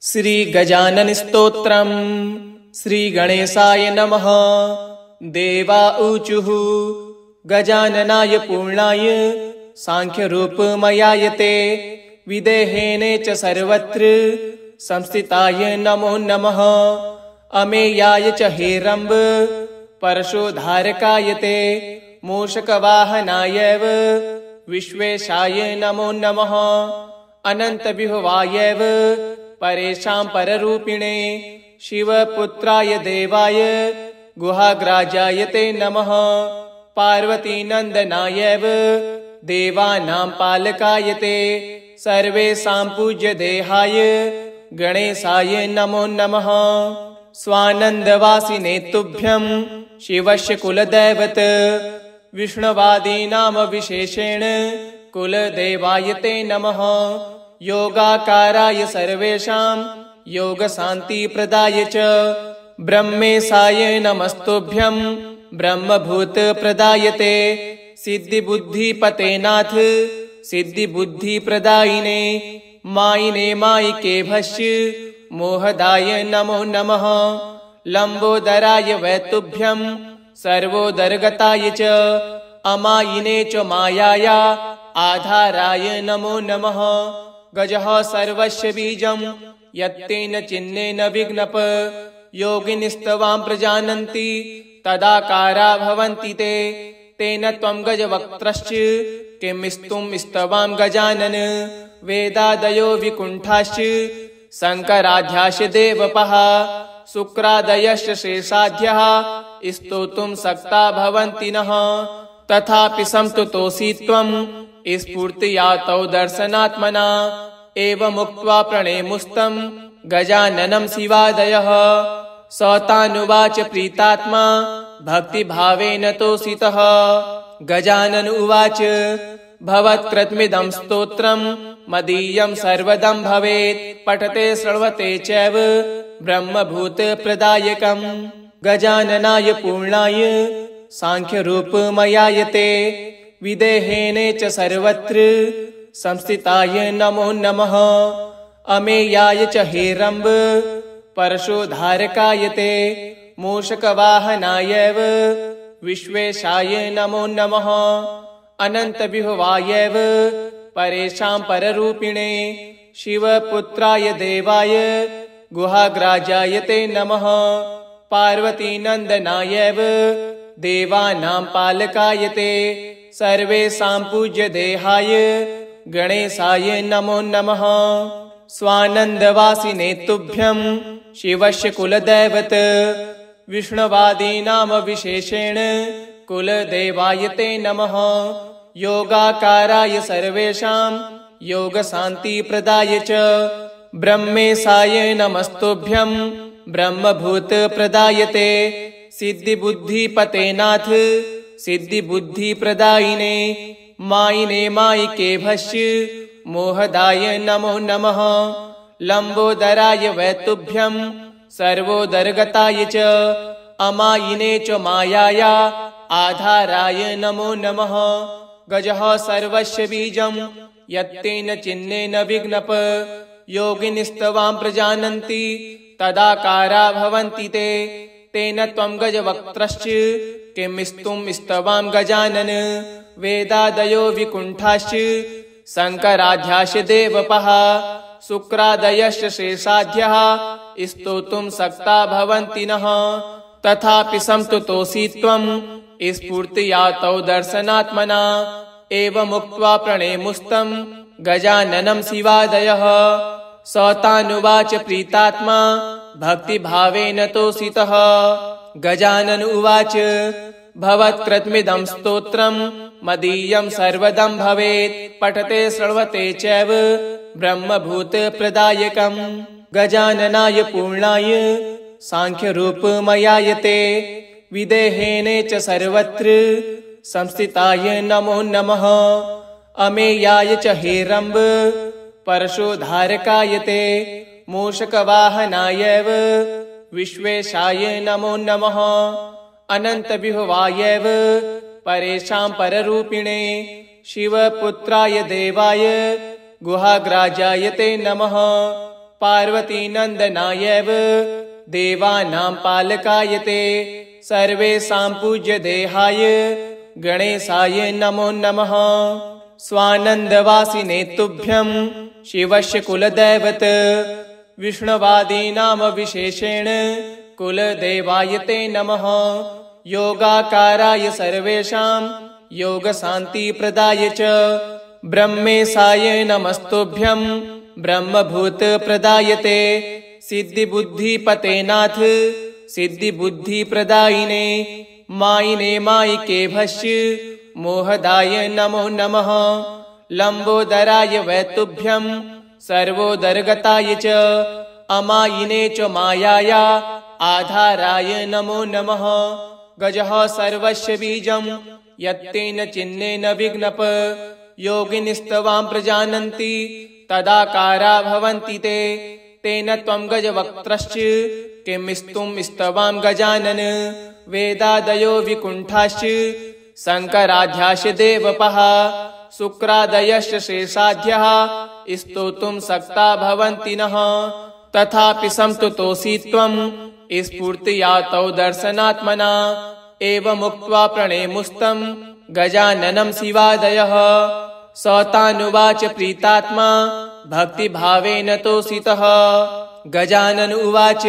श्री गजानन स्तोत्रम्। श्री गणेशाय नमः। देवा ऊचुः गजाननाय पूर्णाय सांख्यरूपमयाय ते विदेहेने च सर्वत्र संस्थिताय नमो नमः। अमेयाय च हेरम्ब परशोधारकाय ते मूषकवाहनायैव विश्वेशाय नमो नमः। अनन्तविभवायैव परेषां पररूपिणे शिवपुत्राय देवाय गुहाग्राजाय ते नमः। पार्वतीनन्दनायैव देवानां पालकाय ते सर्वेषां पूज्यदेहाय गणेशाय नमो नमः। स्वानन्दवासिने तुभ्यं शिवस्य कुलदैवत विष्णुवादीनां विशेषेण कुलदेवाय ते नमः। योगाकाराय सर्वेषां योगशान्तिप्रदाय च ब्रह्मेशाय नमस्तुभ्यं ब्रह्मभूतप्रदाय ते सिद्धिबुद्धिपते नाथ सिद्धिबुद्धिप्रदायिने मायिने मायिके भस्य मोहदाय नमो नमः। लम्बोदराय वैतुभ्यं सर्वोदरगताय च अमायिने च मायाया आधाराय नमो नमः। गजः सर्वस्य बीजं यत्तेन चिह्नेन विघ्नप योगिनिस्तवां प्रजानन्ति तदाकारा भवन्ति ते तेन त्वं गजवक्त्रश्च किं स्तुं स्तवां गजानन। वेदादयो विकुण्ठाश्च शङ्कराध्याश्च देवपः शुक्रादयश्च शेषाद्यः स्तोतुं सक्ता भवन्ति नः। तथापि संस्तुतोऽसि त्वं स्फूर्त्या तौ दर्शनात्मना एवमुक्त्वा प्रणेमुस्तं गजाननं शिवादयः। स तानुवाच प्रीतात्मा भक्तिभावेन तोषितः। गजानन उवाच भवत्कृतमिदं स्तोत्रं मदीयं सर्वदं भवेत् पठते श्रवते चैव ब्रह्मभूतप्रदायकम्। गजाननाय पूर्णाय सांख्यरूपमयाय ते विदेहेने च सर्वत्र संस्थिताय नमो नमः। अमेयाय च हेरम्ब परशोधारकाय ते मूषकवाहनायैव विश्वेशाय नमो नमः। अनन्तविभवायैव परेषां पररूपिणे शिवपुत्राय देवाय गुहाग्राजाय ते नमः। पार्वतीनन्दनायैव देवानां पालकाय ते सर्वेषां पूज्यदेहाय गणेशाय नमो नमः। स्वानन्दवासिने तुभ्यं शिवस्य कुलदैवत विष्णुवादीनां विशेषेण कुलदेवाय ते नमः। योगाकाराय सर्वेषां योगशान्तिप्रदाय च ब्रह्मेशाय नमस्तुभ्यं ब्रह्मभूतप्रदाय ते सिद्धिबुद्धिपते नाथ सिद्धिबुद्धिप्रदायिने मायिने मायिके भस्य मोहदाय नमो नमः। लम्बोदराय वैतुभ्यं सर्वोदरगताय च अमायिने च मायाया आधाराय नमो नमः। गजः सर्वस्य बीजं यत्तेन चिह्नेन विघ्नप योगिनिस्तवां प्रजानन्ति तदाकारा भवन्ति ते तेन त्वं गजवक्त्रश्च किं स्तुं स्तवां गजानन। वेदादयो विकुण्ठाश्च शङ्कराध्याश्च देवपः शुक्रादयश्च शेषाद्यः स्तोतुं सक्ता भवन्ति नः। तथापि संस्तुतोऽसि त्वं स्फूर्त्या तौ दर्शनात्मना एवमुक्त्वा प्रणेमुस्तं गजाननं शिवादयः। स तानुवाच प्रीतात्मा भक्तिभावेन तोषितः। गजानन उवाच भवत्कृतमिदं स्तोत्रं मदीयं सर्वदं भवेत् पठते श्रवते चैव ब्रह्मभूतप्रदायकम्। गजाननाय पूर्णाय सांख्यरूपमयाय ते विदेहेने च सर्वत्र संस्थिताय नमो नमः। अमेयाय च हेरम्ब परशोधारकाय ते मूषकवाहनायैव विश्वेशाय नमो नमः। अनन्तविभवायैव परेषां पररूपिणे शिवपुत्राय देवाय गुहाग्राजाय ते नमः। पार्वतीनन्दनायैव देवानां पालकाय ते सर्वेषां पूज्यदेहाय गणेशाय नमो नमः। स्वानन्दवासिने तुभ्यं शिवस्य कुलदैवत विष्णुवादीनां विशेषेण कुलदेवाय ते नमः। योगाकाराय सर्वेषां योगशान्तिप्रदाय च ब्रह्मेशाय नमस्तुभ्यं ब्रह्मभूतप्रदाय ते सिद्धिबुद्धिपते नाथ सिद्धिबुद्धिप्रदायिने मायिने मायिके भस्य मोहदाय नमो नमः। लम्बोदराय वै तुभ्यं सर्वोदरगताय च अमायिने च मायाया आधाराय नमो नमः। गजः सर्वस्य बीजं यत्तेन चिह्नेन विघ्नप योगिनिस्तवां प्रजानन्ति तदाकारा भवन्ति ते तेन त्वं गजवक्त्रश्च किं स्तुं स्तवां गजानन। वेदादयो विकुण्ठाश्च शङ्कराध्याश्च देवपः शुक्रादयश्च शेषाद्यः स्तोतुं शक्ता भवन्ति नः। तथापि संस्तुतोऽसि त्वं स्फूर्त्या तौ दर्शनात्मना एवमुक्त्वा प्रणेमुस्तं गजाननं शिवादयः। स तानुवाच प्रीतात्मा भक्तिभावेन तोषितः। गजानन उवाच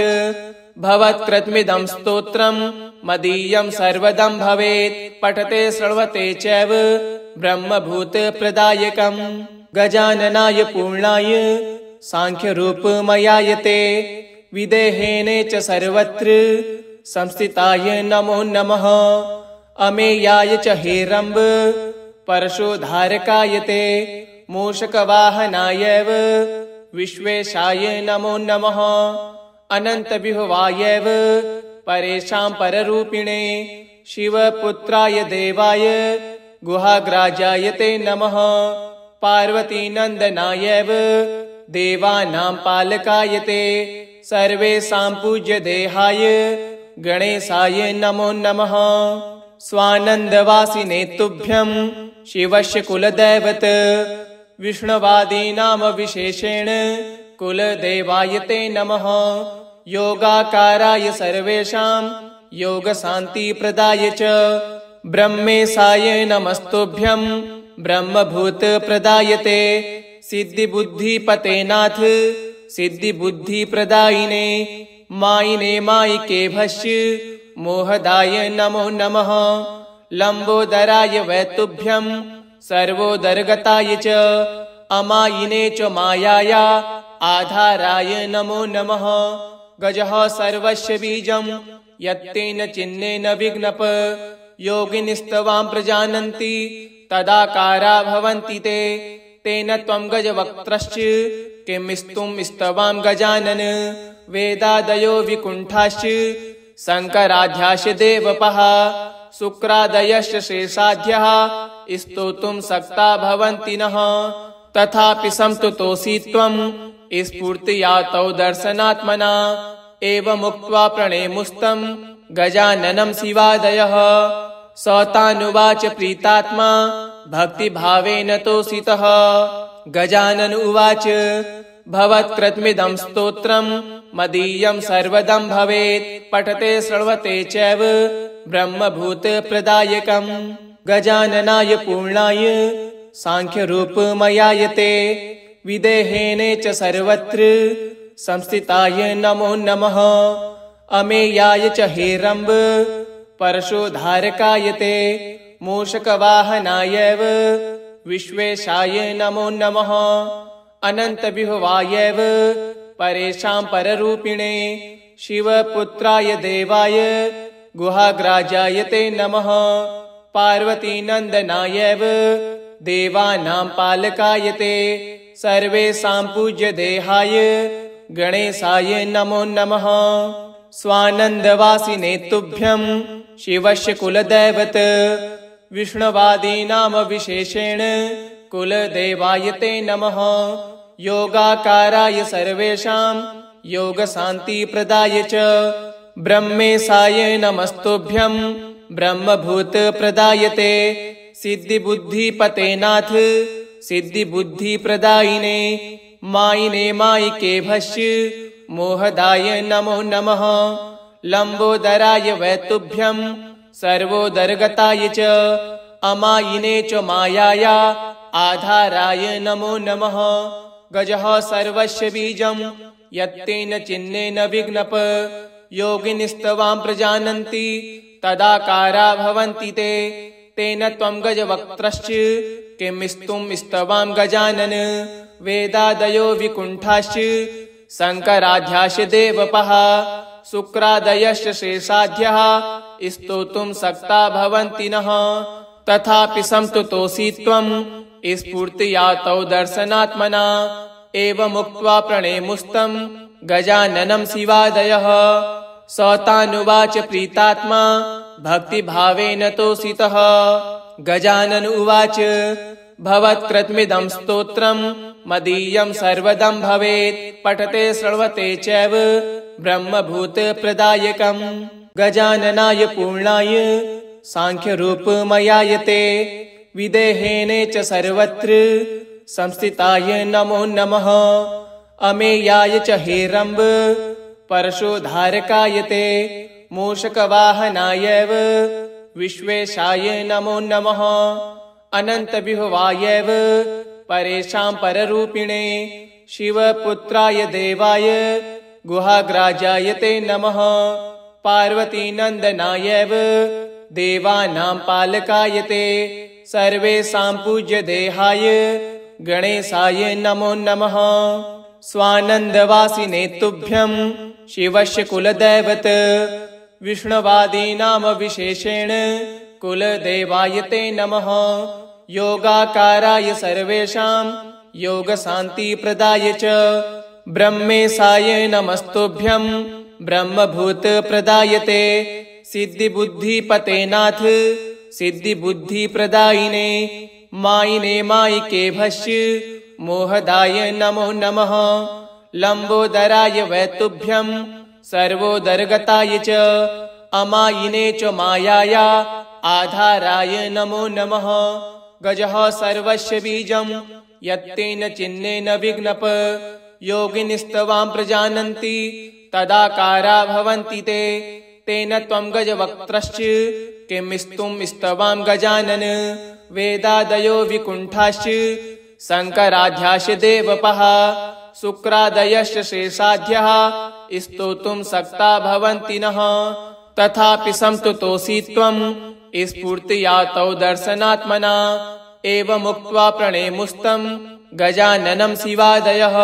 भवत्कृतमिदं स्तोत्रं मदीयं सर्वदं भवेत् पठते श्रवते चैव ब्रह्मभूतप्रदायकम्। गजाननाय पूर्णाय साङ्ख्यरूपमयाय ते विदेहेने च सर्वत्र संस्थिताय नमो नमः। अमेयाय च हेरम्ब परशोधारकाय ते मूषकवाहनायैव विश्वेशाय नमो नमः। अनन्तविभवायैव परेषां पररूपिणे शिवपुत्राय देवाय गुहाग्राजाय ते नमः। पार्वतीनन्दनायैव देवानां पालकाय ते सर्वेषां पूज्यदेहाय गणेशाय नमो नमः। स्वानन्दवासिने तुभ्यं शिवस्य कुलदैवत विष्णुवादीनां विशेषेण कुलदेवाय ते नमः। योगाकाराय सर्वेषां योगशान्तिप्रदाय च ब्रह्मेशाय नमस्तुभ्यं ब्रह्मभूतप्रदाय ते सिद्धिबुद्धिपते नाथ सिद्धिबुद्धिप्रदायिने मायिने मायिके भस्य मोहदाय नमो नमः। लम्बोदराय वै तुभ्यं सर्वोदरगताय च अमायिने च मायाया आधाराय नमो नमः। गजः सर्वस्य बीजं यत्तेन चिह्नेन विघ्नप योगिनिस्तवां प्रजानन्ति तदाकारा भवन्ति ते तेन त्वं गजवक्त्रश्च किं स्तुं स्तवां गजानन। वेदादयो विकुण्ठाश्च शङ्कराध्याश्च देवपः शुक्रादयश्च शेषाद्यः स्तोतुं शक्ता भवन्ति नः। तथापि संस्तुतोऽसि त्वं स्फूर्त्या तौ दर्शनात्मना एवमुक्त्वा प्रणेमुस्तं गजाननं शिवादयः। स तानुवाच प्रीतात्मा भक्तिभावेन तोषितः। गजानन उवाच भवत्कृतमिदं स्तोत्रं मदीयं सर्वदं भवेत् पठते श्रवते चैव ब्रह्मभूतप्रदायकम्। गजाननाय पूर्णाय साङ्ख्यरूपमयाय ते विदेहेने च सर्वत्र संस्थिताय नमो नमः। अमेयाय च हेरम्ब परशोधारकाय ते मूषकवाहनायैव विश्वेशाय नमो नमः। अनन्तविभवायैव परेषां पररूपिणे शिवपुत्राय देवाय गुहाग्राजाय ते नमः। पार्वतीनन्दनायैव देवानां पालकाय ते सर्वेषां पूज्यदेहाय गणेशाय नमो नमः। स्वानन्दवासिने तुभ्यं शिवस्य कुलदैवत विष्णुवादीनां विशेषेण कुलदेवाय ते नमः। योगाकाराय सर्वेषां योगशान्तिप्रदाय च ब्रह्मेशाय नमस्तुभ्यं ब्रह्मभूतप्रदाय ते सिद्धिबुद्धिपते नाथ सिद्धिबुद्धिप्रदायिने मायिने मायिके भस्य मोहदाय नमो नमः। लंबोदराय वै तुभ्यं सर्वोदरगताय च अमायिने च मायाया आधाराय नमो नमः। गजः सर्वस्य बीजं यत्तेन चिन्नेन विघ्नप योगिनिस्तवां प्रजानन्ति तदाकारा भवन्ति ते। तेन त्वं गजवक्त्रश्च किं स्तवां गजानन। वेदादयो विकुण्ठाश्च शङ्कराध्याश्च देवपः शुक्रादयश्च शेषाद्यः स्तोतुं सक्ता भवन्ति नः। तथापि संस्तुतोऽसि त्वं स्फूर्त्या तौ दर्शनात्मना। एवमुक्त्वा प्रणेमुस्तं गजाननं शिवादयः। स तानुवाच प्रीतात्मा भक्तिभावेन तोषितः। गजानन उवाच भवत्कृतमिदं स्तोत्रं मदीयं सर्वदं भवेत्। पठते श्रवते चैव ब्रह्मभूतप्रदायकम्। गजाननाय पूर्णाय सांख्यरूपमयाय ते विदेहेन च सर्वत्र संस्थिताय नमो नमः। अमेयाय च हेरम्ब परशोधारकाय ते मूषकवाहनायैव विश्वेशाय नमो नमः। अनन्तविभवायैव परेषां पररूपिणे शिवपुत्राय देवाय गुहाग्राजाय ते नमः। पार्वतीनन्दनायैव देवानां पालकाय ते सर्वेषां पूज्य देहाय गणेशाय नमो नमः। स्वानन्दवासिने तुभ्यं शिवस्य कुलदैवत विष्णुवादीनां विशेषेण कुलदेवाय ते नमः। योगाकाराय सर्वेषां योगशान्तिप्रदाय च ब्रह्मेशाय नमस्तुभ्यं ब्रह्मभूतप्रदाय ते। सिद्धिबुद्धिपते नाथ सिद्धिबुद्धिप्रदायिने मायिने मायिके भस्य मोहदाय नमो नमः। लंबोदराय वै तुभ्यं सर्वोदरगताय च अमायिने च मायाया आधाराय नमो नमः। गजः सर्वस्य बीजं यत्तेन चिन्नेन विघ्नप योगिनिस्तवां प्रजानन्ति तदाकारा भवन्ति ते। तेन त्वं गजवक्त्रश्च किं स्तवां गजानन। वेदादयो विकुण्ठाश्च शङ्कराध्याश्च देवपः शुक्रादयश्च शेषाद्यः स्तोतुं सक्ता भवन्ति नः। तथापि संस्तुतोऽसि त्वं स्फूर्त्या तौ दर्शनात्मना। एवमुक्त्वा प्रणेमुस्तं गजाननं शिवादयः।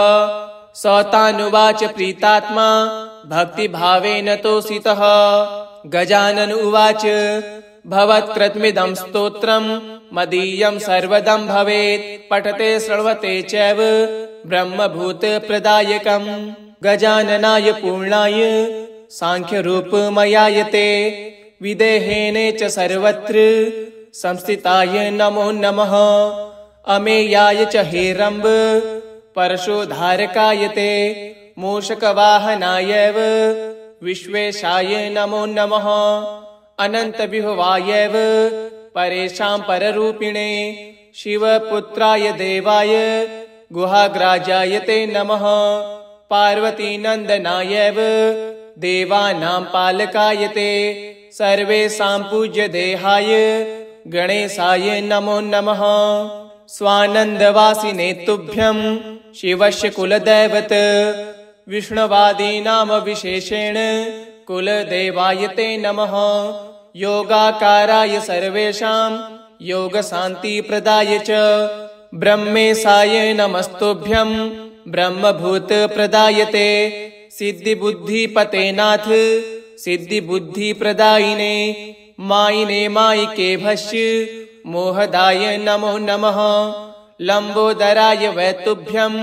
स तानुवाच प्रीतात्मा भक्तिभावेन तोषितः। गजानन उवाच भवत्कृतमिदं स्तोत्रं मदीयं सर्वदं भवेत्। पठते श्रवते चैव ब्रह्मभूतप्रदायकम्। गजाननाय पूर्णाय सांख्यरूपमयाय ते विदेहेन च सर्वत्र संस्थिताय नमो नमः। अमेयाय च हेरम्ब परशोधारकाय ते मूषकवाहनायैव विश्वेशाय नमो नमः। अनन्तविभवायैव परेषां पररूपिणे शिवपुत्राय देवाय गुहाग्राजाय ते नमः। पार्वतीनन्दनायैव देवानां पालकाय ते सर्वेषां पूज्य देहाय गणेशाय नमो नमः। स्वानन्दवासिने तुभ्यं शिवस्य कुलदैवत विष्णुवादीनां विशेषेण कुलदेवाय ते नमः। योगाकाराय सर्वेषां योगशान्तिप्रदाय च ब्रह्मेशाय नमस्तुभ्यं ब्रह्मभूतप्रदाय ते। सिद्धिबुद्धिपते नाथ सिद्धिबुद्धिप्रदायिने मायिने मायिके भस्य मोहदाय नमो नमः। लंबोदराय वै तुभ्यं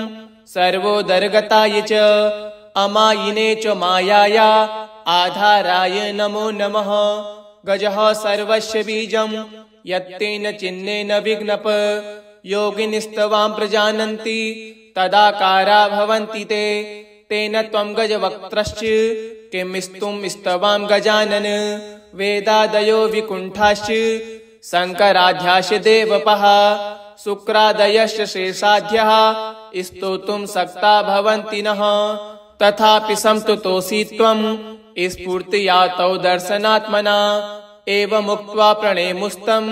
सर्वोदरगताय च अमायिने च मायाया आधाराय नमो नमः। गजः सर्वस्य बीजं यत्तेन चिन्नेन विघ्नप योगिनिस्तवां प्रजानन्ति तदाकारा भवन्ति ते। तेन त्वं गजवक्त्रश्च किं स्तवां गजानन। वेदादयो विकुण्ठाश्च शङ्कराध्याश्च देवपः शुक्रादयश्च शेषाद्यः स्तोतुं सक्ता भवन्ति नः। तथापि संस्तुतोऽसि त्वं स्फूर्त्या तौ दर्शनात्मना। एवमुक्त्वा प्रणेमुस्तं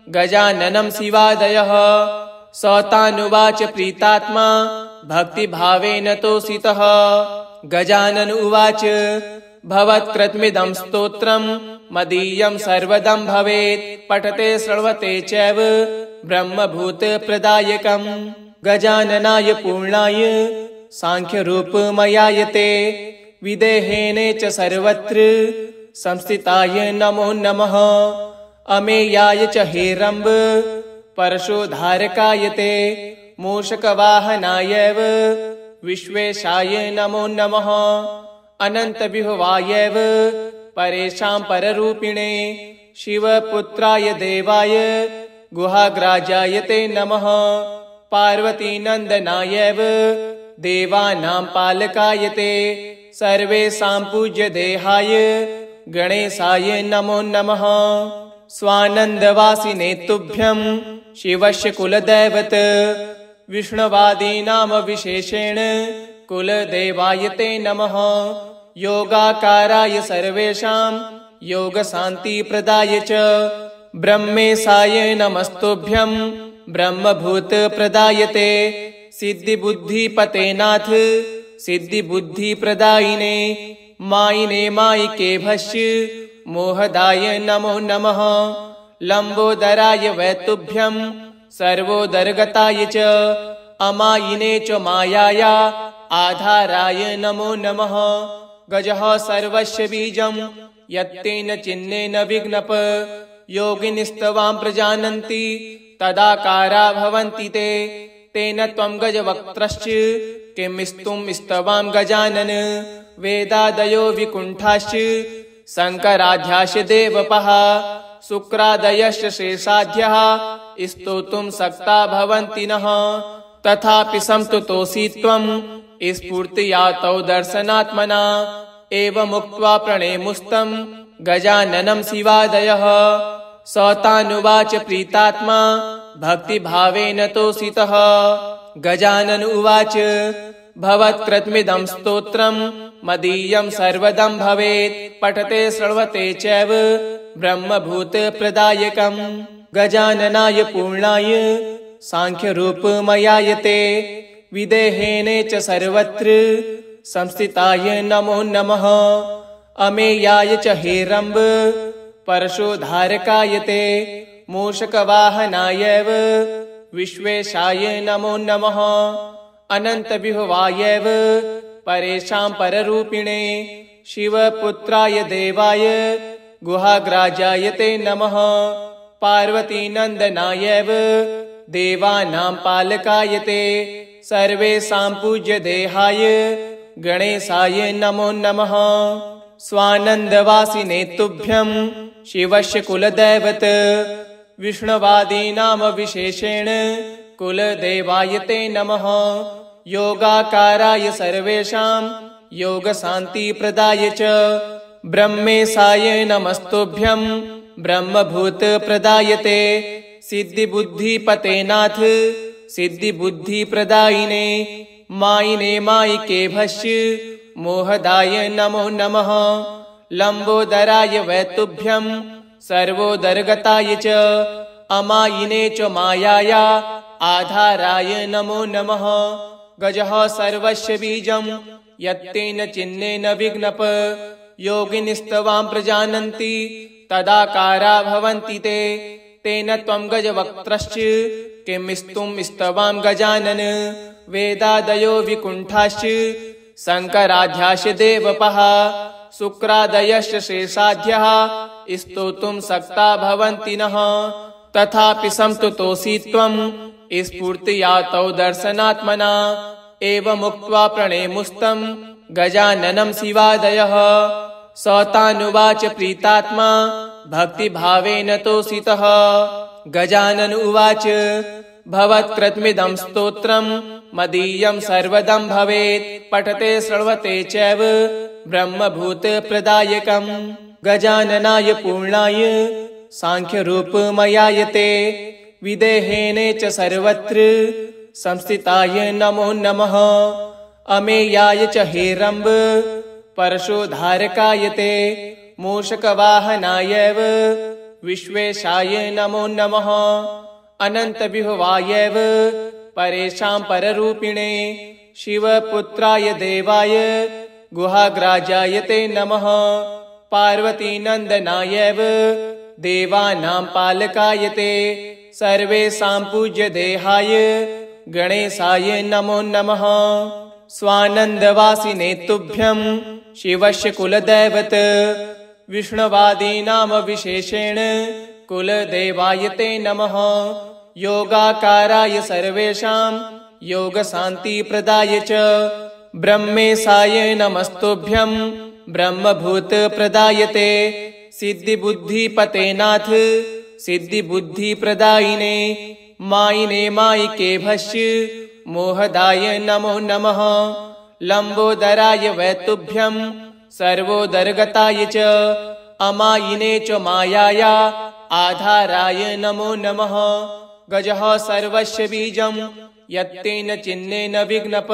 गजाननं शिवादयः। स तानुवाच प्रीतात्मा भक्तिभावेन तोषितः। गजानन उवाच भवत्कृतमिदं स्तोत्रं मदीयं सर्वदं भवेत्। पठते श्रवते चैव ब्रह्मभूतप्रदायकम्। गजाननाय पूर्णाय सांख्यरूपमयायते विदेहेने च सर्वत्र संस्थिताय नमो नमः। अमेयाय च हेरम्ब परशोधारकायते मूषकवाहनायैव विश्वेशाय नमो नमः। अनन्तविभवायैव परेषां पररूपिणे शिवपुत्राय देवाय गुहाग्राजायते नमः। पार्वतीनन्दनायैव देवानां पालकायते सर्वेषां पूज्य देहाय गणेशाय नमो नमः। स्वानन्दवासिने तुभ्यं शिवस्य कुलदैवत विष्णुवादीनां विशेषेण कुलदेवायते नमः। योगाकाराय सर्वेषां योगशान्तिप्रदाय च ब्रह्मेशाय नमस्तुभ्यं ब्रह्मभूतप्रदायते सिद्धिबुद्धिपते नाथ सिद्धिबुद्धिप्रदायिने मायिने मायिके भस्य मोहदाय नमो नमः। लम्बोदराय वै तुभ्यं सर्वोदरगताय च अमायिने च मायाया आधाराय नमो नमः। गजः सर्वस्य बीजं यत्तेन चिह्नेन विघ्नप योगिनिस्तवां प्रजानन्ति तदाकारा भवन्ति ते। तेन त्वं गजवक्त्रश्च किं स्तुं स्तवां गजानन। वेदादयो विकुण्ठाश्च शङ्कराध्याश्च देवपः शुक्रादयश्च शेषाद्यः स्तोतुं सक्ता भवन्ति नः। तथापि संस्तुतोऽसि त्वं स्फूर्त्या तौ दर्शनात्मना। एवमुक्त्वा प्रणेमुस्तं गजाननं शिवादयः। स तानुवाच प्रीतात्मा भक्तिभावेन तोषितः। गजानन उवाच भवत्कृतमिदं स्तोत्रं मदीयं सर्वदं भवेत्। पठते श्रवते चैव ब्रह्मभूतप्रदायकम्। गजाननाय पूर्णाय सांख्यरूपमयायते विदेहेने च सर्वत्र संस्थिताय नमो नमः। अमेयाय च हेरम्ब परशोधारकायते मूषकवाहनायैव विश्वेशाय नमो नमः। अनन्तविभवायैव परेषां पररूपिणे शिवपुत्राय देवाय गुहाग्राजायते नमः। पार्वतीनन्दनायैव देवानां पालकायते सर्वेषां पूज्य देहाय गणेशाय नमो नमः। स्वानन्दवासिने तुभ्यं शिवस्य कुलदैवत विष्णुवादीनां विशेषेण कुलदेवायते नमः। योगाकाराय सर्वेषां योगशान्तिप्रदाय च ब्रह्मेशाय नमस्तुभ्यं ब्रह्मभूतप्रदायते सिद्धिबुद्धिपते नाथ सिद्धिबुद्धिप्रदायिने मायिने मायिके भस्य मोहदाय नमो नमः। लम्बोदराय वै तुभ्यं सर्वोदरगताय च अमायिने च मायाया आधाराय नमो नमः। गजः सर्वस्य बीजं यत्तेन चिह्नेन विघ्नप योगिनिस्तवां प्रजानन्ति तदाकारा भवन्ति ते। तेन त्वं गजवक्त्रश्च किं स्तुं स्तवां गजानन। वेदादयो विकुण्ठाश्च शङ्कराध्याश्च देवपः शुक्रादयश्च शेषाद्यः स्तोतुं सक्ता भवन्ति नः। तथापि संस्तुतोऽसि त्वं स्फूर्त्या तौ दर्शनात्मना। एवमुक्त्वा प्रणेमुस्तं गजाननं शिवादयः। स तानुवाच प्रीतात्मा भक्तिभावेन तोषितः। गजानन उवाच भवत्कृतमिदं स्तोत्रं मदीयं सर्वदं भवेत्। पठते श्रवते चैव ब्रह्मभूतप्रदायकम्। गजाननाय पूर्णाय सांख्यरूपमयायते विदेहेने च सर्वत्र संस्थिताय नमो नमः। अमेयाय च हेरम्ब परशोधारकाय ते मूषकवाहनायैव विश्वेशाय नमो नमः। अनन्तविभवायैव परेषां पररूपिणे शिवपुत्राय देवाय गुहाग्राजाय ते नमः। पार्वतीनन्दनायैव देवानां पालकाय ते सर्वेषां पूज्यदेहाय गणेशाय नमो नमः। स्वानन्दवासिने तुभ्यं शिवस्य कुलदैवत विष्णुवादीनां विशेषेण कुलदेवाय ते नमः। योगाकाराय सर्वेषां योगशान्तिप्रदाय च ब्रह्मेशाय नमस्तुभ्यं ब्रह्मभूतप्रदाय ते सिद्धिबुद्धिपते नाथ सिद्धिबुद्धिप्रदायिने मायिने मायिके भस्य मोहदाय नमो नमः। लम्बोदराय वै तुभ्यं सर्वोदरगताय च अमायिने च मायाया आधाराय नमो नमः। गजः सर्वस्य बीजं यत्तेन चिह्नेन विघ्नप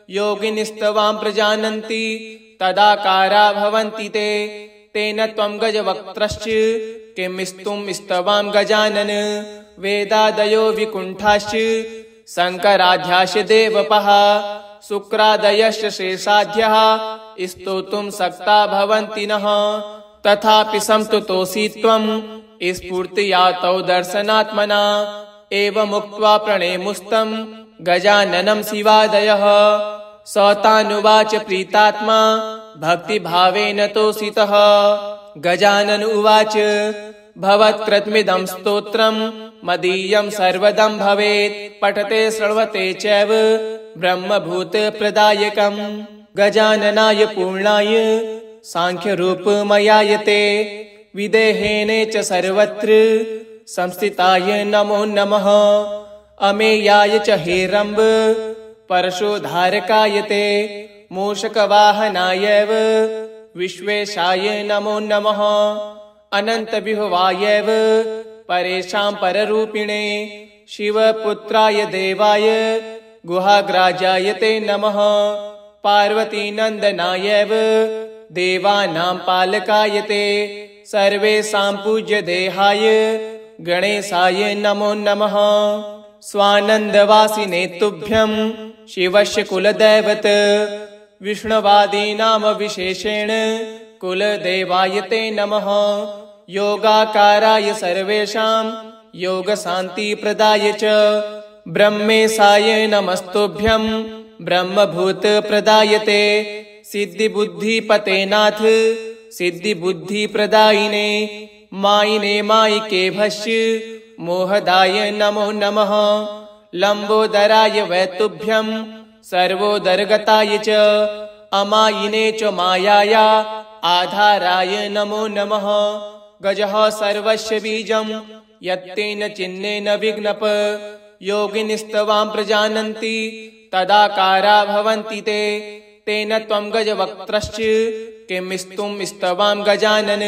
योगिनिस्तवां प्रजानन्ति तदाकारा भवन्ति ते तेन त्वं गजवक्त्रश्च किं स्तुं स्तवां गजानन। वेदादयो विकुण्ठाश्च शङ्कराध्याश्च देवपः शुक्रादयश्च शेषाद्यः स्तोतुं सक्ता भवन्ति नः। तथापि संस्तुतोऽसि त्वं स्फूर्त्या तौ दर्शनात्मना एवमुक्त्वा प्रणेमुस्तं गजाननं शिवादयः। स तानुवाच प्रीतात्मा भक्तिभावेन तोषितः। गजानन उवाच भवत्कृतमिदं स्तोत्रं मदीयं सर्वदं भवेत् पठते श्रवते चैव ब्रह्मभूतप्रदायकम्। गजाननाय पूर्णाय सांख्यरूपमयाय ते विदेहेन च सर्वत्र संस्थिताय नमो नमः। अमेयाय च हेरम्ब परशोधारकाय ते मूषकवाहनायैव विश्वेशाय नमो नमः। अनन्तविभवायैव परेषां पररूपिणे शिवपुत्राय देवाय गुहाग्राजाय ते नमः। पार्वतीनन्दनायैव देवानां पालकाय ते सर्वेषां पूज्यदेहाय गणेशाय नमो नमः। स्वानन्दवासिने तुभ्यं शिवस्य कुलदैवत विष्णुवादीनां विशेषेण कुलदेवाय ते नमः। योगाकाराय सर्वेषां योगशान्तिप्रदाय च ब्रह्मेशाय नमस्तुभ्यं ब्रह्मभूतप्रदाय ते सिद्धिबुद्धिपते नाथ सिद्धिबुद्धिप्रदायिने मायिने मायिके भस्य मोहदाय नमो नमः। लम्बोदराय वै तुभ्यं सर्वोदरगताय च अमायिने च मायाया आधाराय नमो नमः। गजः सर्वस्य बीजं यत्तेन चिह्नेन विघ्नप योगिनिस्तवां प्रजानन्ति तदाकारा भवन्ति ते तेन त्वं गजवक्त्रश्च किं स्तुं स्तवां गजानन।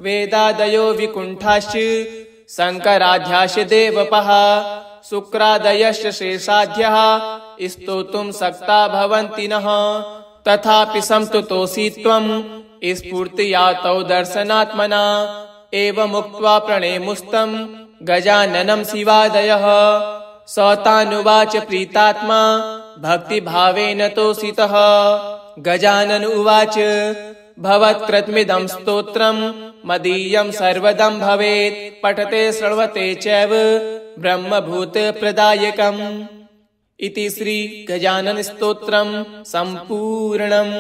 वेदादयो विकुण्ठाश्च शङ्कराध्याश्च देवपः शुक्रादयश्च शेषाद्यः स्तोतुं सक्ता भवन्ति नः। तथापि संस्तुतोऽसि त्वं स्फूर्त्या तौ दर्शनात्मना एवमुक्त्वा प्रणेमुस्तं गजाननं शिवादयः। स तानुवाच प्रीतात्मा भक्तिभावेन तोषितः। गजानन उवाच भवत्कृतमिदं स्तोत्रं मदीयं सर्वदं भवेत् पठते श्रवते चैव ब्रह्मभूतप्रदायकम्। इति श्री गजानन स्तोत्रं सम्पूर्णम्।